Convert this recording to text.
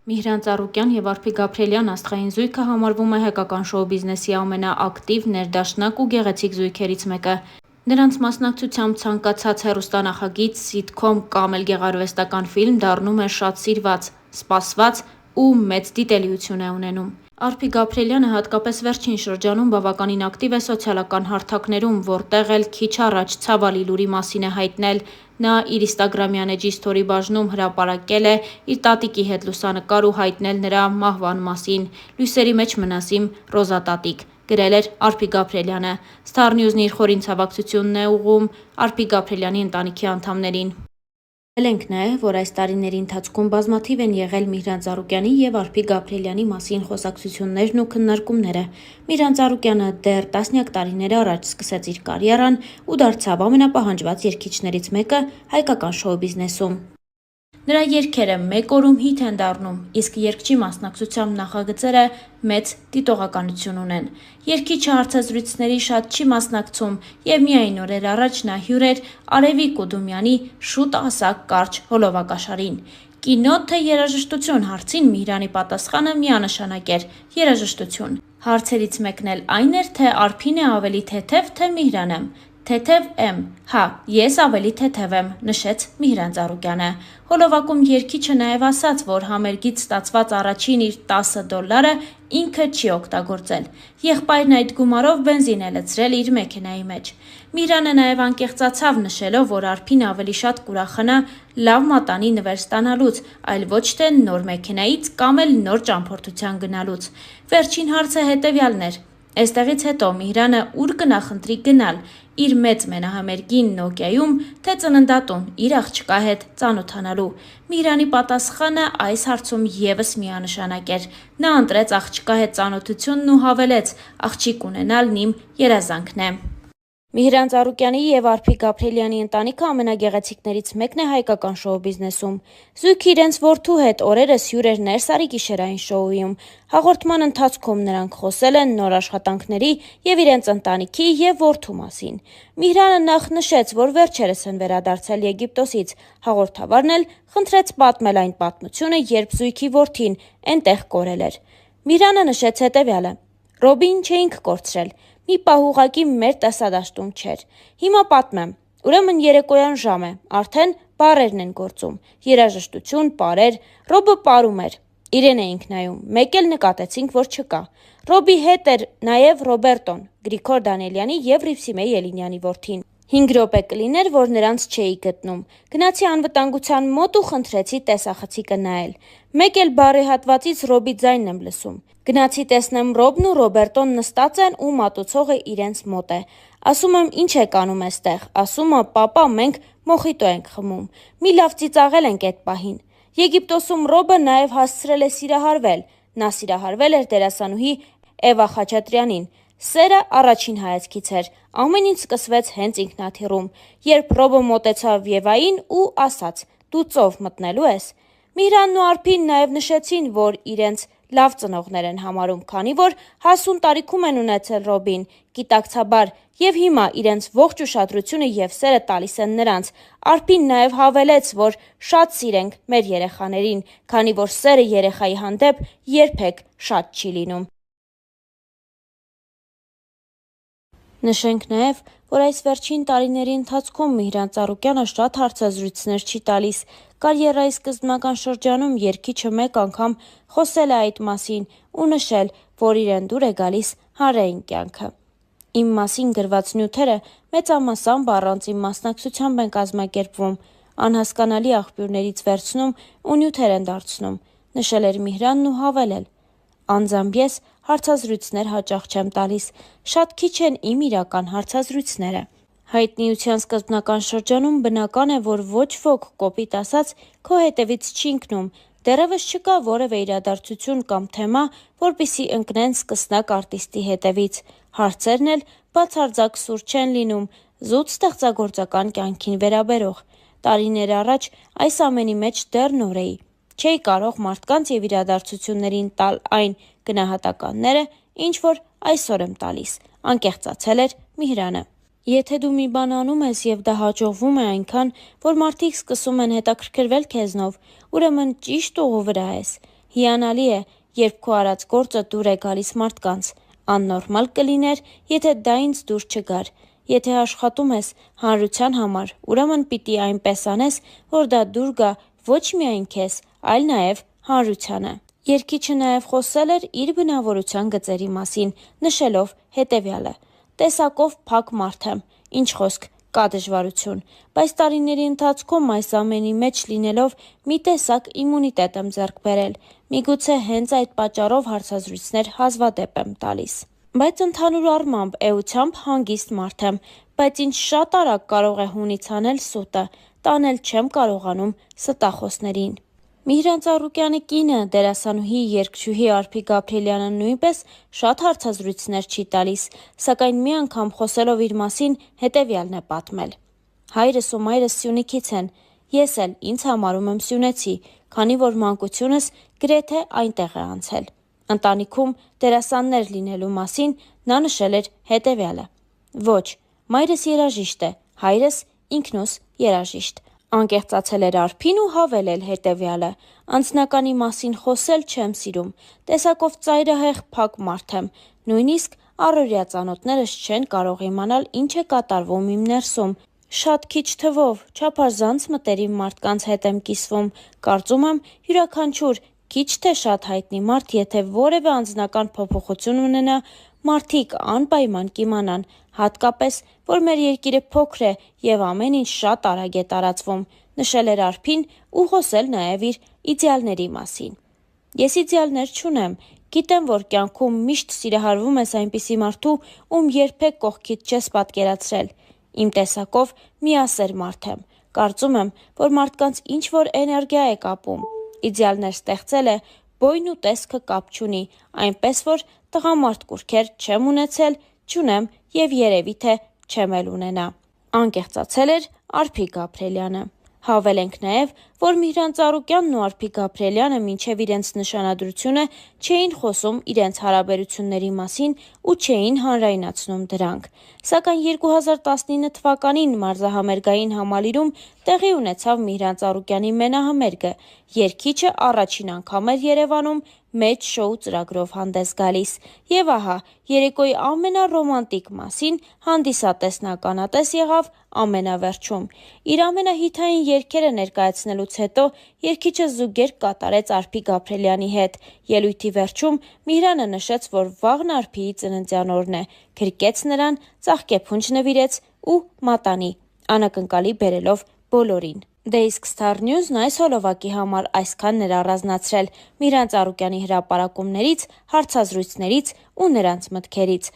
Միհրան Ծառուկյան և Արփի Գաբրիելյան աստղային զույգը համարվում է հայկական շոու բիզնեսի ամենաակտիվ, ներդաշնակ ու գեղեցիկ զույգերից մեկը։ Նրանց մասնակցությամբ ցանկացած հեռուստանախագիծ, սիթքոմ կամ էլ գեղարվեստական ֆիլմ դառնում է շատ սիրված, սպասված ու մեծ դիտելիություն է ունենում։ Արփի Գաբրիելյանը հատկապես վերջին շրջանում բավականին ակտիվ է սոցիալական հարթակներում, որտեղ էլ քիչ առաջ ցավալի լուրի մասին է հայտնել։ Նա իր ինստագրամյան էջի սթորի բաժնում հրապարակել է իր տատիկի հետ լուսանկար ու հայտնել նրա մահվան մասին։ «Լույսերի մեջ մնաս իմ Ռոզա տատիկ», գրել էր Արփի Գաբրիելյանը։ Star News-ն իր խորին ցավակցությունն է ուղղում Արփի Գաբրիելյանի ընտանիքի անդամներին։ Նշենք նաև, որ այս տարիների ընթացքում բազմաթիվ են եղել Միհրան Ծառուկյանի և Արփի Գաբրիելյանի մասին խոսակցություններն ու քննարկումները։ Միհրան Ծառուկյանը դեռ տասնյակ տարիներ առաջ սկսեց իր կարիերան ու դարձավ ամենապահանջված երգիչներից մեկը հայկական շոու բիզնեսում։ Նրա երգերը մեկ օրում հիթ են դառնում, իսկ երգչի մասնակցությամբ նախագծերը մեծ դիտողականություն ունեն։ Երգիչը հարցազրույցների շատ չի մասնակցում և միայն օրեր առաջ նա հյուր էր Արևիկ Կուդումյանի «Շուտ ասա» կարճ հոլովակաշարին։ «Կինո թե երաժշտություն» հարցին Միհրանի պատասխանը միանշանակ էր՝ երաժշտություն։ Հարցերից մեկն էլ այն էր, թե Արփին է ավելի թեթև, թե Միհրանը։ «Թեթև եմ, հա, ես ավելի թեթև եմ», նշեց Միհրան Ծառուկյանը։ Հոլովակում երգիչը նաև ասաց, որ համերգից ստացված առաջին իր $10 ինքը չի օգտագործել։ Եղբայրն այդ գումարով բենզին է լցրել իր մեքենայի մեջ։ Միհրանը նաև անկեղծացավ, նշելով, որ Արփին ավելի շատ կուրախանա լավ մատանի նվեր ստանալուց, այլ ոչ թե նոր մեքենայից կամ էլ նոր ճամփորդության գնալուց։ Վերջին հարցը հետևյալն էր. «Էստեղից հետո Միհրանը ուր կնախընտրի գնալ՝ իր մեծ մենահամերգին Նոկիայում, թե ծննդատուն իր աղջկա հետ ծանոթանալու»։ Միհրանի պատասխանը այս հարցում ևս միանշանակ էր։ Նա ընտրեց աղջկա հետ ծանոթությունն ու հավելեց. «Աղջիկ ունենալն իմ երազանքն է»։ Միհրան Ծառուկյանի և Արփի Գաբրիելյանի ընտանիքը ամենագեղեցիկներից մեկն է հայկական շոու բիզնեսում։ Զույգը իրենց որդու հետ օրերս հյուր էր Ներսարի գիշերային շոուում։ Հաղորդման ընթացքում նրանք խոսել են նոր աշխատանքների և իրենց ընտանիքի և որդու մասին։ Միհրանը նախ նշեց, որ վերջերս են վերադարձել Եգիպտոսից։ Հաղորդավարն էլ խնդրեց պատմել այն պատմությունը, երբ զույգի որդին էնտեղ կորել էր։ Միհրանը նշեց հետևյալը. «Ռոբին չէինք կորցրել։ Մի պահ ուղղակի մեր տեսադաշտում չէր։ Հիմա պատմեմ։ Ուրեմն երեկոյան ժամ է, արդեն բառերն են գործում։ Երաժշտություն, պարեր, Ռոբը պարում էր։ Իրեն էինք նայում, մեկ էլ նկատեցինք, որ չկա։ Ռոբի հետ էր նաև Ռոբերտոն, Գրիգոր Դանիելյանի և Ռիվսիմե Ելինյանի որդին։ 5 րոպե կլիներ, որ նրանց չէի գտնում։ Գնացի անվտանգության մոտ ու խնդրեցի տեսախցիկը նայել։ Մեկ էլ բառի հատվածից Ռոբի ձայնն եմ լսում։ Գնացի տեսնեմ Ռոբն ու Ռոբերտոն նստած են ու մատուցողը իրենց մոտ է։ Ասում եմ՝ ինչ եք անում էստեղ։ Ասում ա՝ պապա, մենք մոխիտո ենք խմում։ Մի լավ ծիծաղել ենք էդ պահին։ Եգիպտոսում Ռոբը նաև հասցրել է սիրահարվել։ Նա սիրահարվել էր դերասանուհի Էվա Խաչատրյանին։ Սերը առաջին հայացքից էր։ Ամեն ինչ սկսվեց հենց ինքնաթիռում, երբ Ռոբը մոտեցավ Եվային ու ասաց՝ «Դու ծով մտնելու ես»։ Միհրանն ու Արփին նաև նշեցին, որ իրենց լավ ծնողներ են համարում, քանի որ հասուն տարիքում են ունեցել Ռոբին, գիտակցաբար, և հիմա իրենց ողջ ուշադրությունը և սերը տալիս են նրանց։ Արփին նաև հավելեց, որ շատ սիրենք մեր երեխաներին, քանի որ սերը երեխայի հանդեպ երբեք շատ չի լինում։ Նշենք նաև, որ այս վերջին տարիների ընթացքում Միհրան Ծառուկյանը շատ հարցազրույցներ չի տալիս։ Կարիերայի սկզբնական շրջանում երգիչը մեկ անգամ խոսել է այդ մասին ու նշել, որ իրեն դուր է գալիս հանրային կյանքը։ Իմ մասին գրված նյութերը մեծամասամբ առանց իմ մասնակցությամբ են կազմակերպվում, անհասկանալի աղբյուրներից վերցնում ու նյութեր են դարձնում, նշել էր Միհրանն ու հավելել. «Անձամբ ես հարցազրույցներ հաճախ չեմ տալիս, շատ քիչ են իմ իրական հարցազրույցները»։ Հայտնիության սկզբնական շրջանում բնական է, որ ոչ ոք, կոպիտ ասած, քո հետևից չի ընկնում, դեռևս չկա որևէ իրադարձություն կամ թեմա, որպեսզի ընկնեն սկսնակ արտիստի հետևից։ Հարցերն էլ բացարձակ սուր չեն լինում, զուտ ստեղծագործական կյանքին վերաբերող։ Տարիներ առաջ այս ամենի մեջ դեռ նոր էի։ Չէի կարող մարդկանց և իրադարձություններին տալ այն գնահատականները, ինչ որ այսօր եմ տալիս, անկեղծացել էր Միհրանը։ Եթե դու մի բան անում ես և դա հաջողվում է այնքան, որ մարդիկ սկսում են հետաքրքրվել քեզնով, ուրեմն ճիշտ ուղու վրա ես։ Հիանալի է, երբ քո արած գործը դուր է գալիս մարդկանց, աննորմալ կլիներ, եթե դա ինձ դուր չգար, եթե աշխատում ես հանրության համար, ուրեմն պիտի այնպես անես, որ դա դուր գա ոչ միայն քեզ, այլ նաև հանրությանը։ Երգիչը նաև խոսել էր իր բնավորության գծերի մասին, նշելով հետևյալը. տեսակով փակ մարդ եմ, ինչ խոսք, կա դժվարություն, բայց տարիների ընթացքում այս ամենի մեջ լինելով մի տեսակ իմունիտետ եմ ձեռք բերել, միգուցե հենց այդ պատճառով հարցազրույցներ հազվադեպ եմ տալիս։ Բայց ընդհանուր առմամբ էությամբ հանգիստ մարդ եմ, բայց ինչ շատ արագ կարող է հունից անել սուտը, տանել չեմ կարողանում ստախոսներին։ Միհրան Ծառուկյանի կինը, դերասանուհի, երգչուհի Արփի Գաբրիելյանը նույնպես շատ հարցազրույցներ չի տալիս, սակայն մի անգամ խոսելով իր մասին հետևյալն է պատմել. հայրս ու մայրս Սյունիքից են, ես էլ ինձ համարում եմ սյունեցի, քանի որ մանկությունս գրեթե այնտեղ է անցել։ Ընտանիքում դերասաններ լինելու մասին նա նշել էր հետևյալը. ոչ, մայրս երաժիշտ է, հայրս ինքնուս երաժիշտ։ Անկեղծացել էր Արփին ու հավելել հետևյալը. անձնականի մասին խոսել չեմ սիրում, տեսակով ծայրահեղ փակ մարդ եմ, նույնիսկ առօրյա ծանոթներս չեն կարող իմանալ ինչ է կատարվում իմ ներսում, շատ քիչ թվով, չափազանց մտերիմ մարդկանց հետ եմ կիսվում, կարծում եմ յուրաքանչյուր քիչ թե շատ հայտնի մարդ, եթե որևէ անձնական փոփոխություն ունենա, մարդիկ անպայման կիմանան, հատկապես, որ մեր երկիրը փոքր է և ամեն ինչ շատ արագ է տարածվում, նշել էր Արփին ու խոսել նաև իր իդեալների մասին։ Ես իդեալներ չունեմ, գիտեմ, որ կյանքում միշտ սիրահարվում ես այնպիսի մարդու, ում երբեք կողքիդ չես պատկերացրել։ Իմ տեսակով միասեր մարդ եմ, կարծում եմ, որ մարդկանց ինչ-որ էներգիա է կապում։ Իդեալներ ստեղծելը բոյն ու տեսքը կապ չունի, այնպես որ տղամարդ կուռքեր չեմ ունեցել, չունեմ և երևի թե չեմ էլ ունենա։ Անկեղծացել էր Արփի Գաբրիելյանը։ Հավելենք նաև, որ Միհրան Ծառուկյանն ու Արփի Գաբրիելյանը մինչև իրենց նշանադրությունը չէին խոսում իրենց հարաբերությունների մասին ու չէին հանրայնացնում դրանք։ Սակայն 2019 թվականին մարզահամերգային համալիրում տեղի ունեցավ Միհրան Ծառուկյանի մենահամերգը, երգիչը առաջին անգամ էր Երևանում մեծ շոու ծրագրով հանդես գալիս։ Եվ ահա, երեկոյի ամենառոմանտիկ մասին հանդիսատեսն ականատես եղավ ամենավերջում։ Իր ամենահիթային երգերը ներկայացնելուց հետո երգիչը զուգերգ կատարեց Արփի Գաբրիելյանի հետ։ Ելույթի վերջում Միհրանը նշեց, որ վաղն Արփիի ծննդյան օրն է, գրկեց նրան, ծաղկեփունջ նվիրեց ու մատանի, անակնկալի բերելով բոլորին։ Դե իսկ Star News-ն այս հոլովակի համար այսքանն էր առանձնացրել Միհրան Ծառուկյանի հրապարակումներից, հարցազրույցներից ու նրանց մտքերից։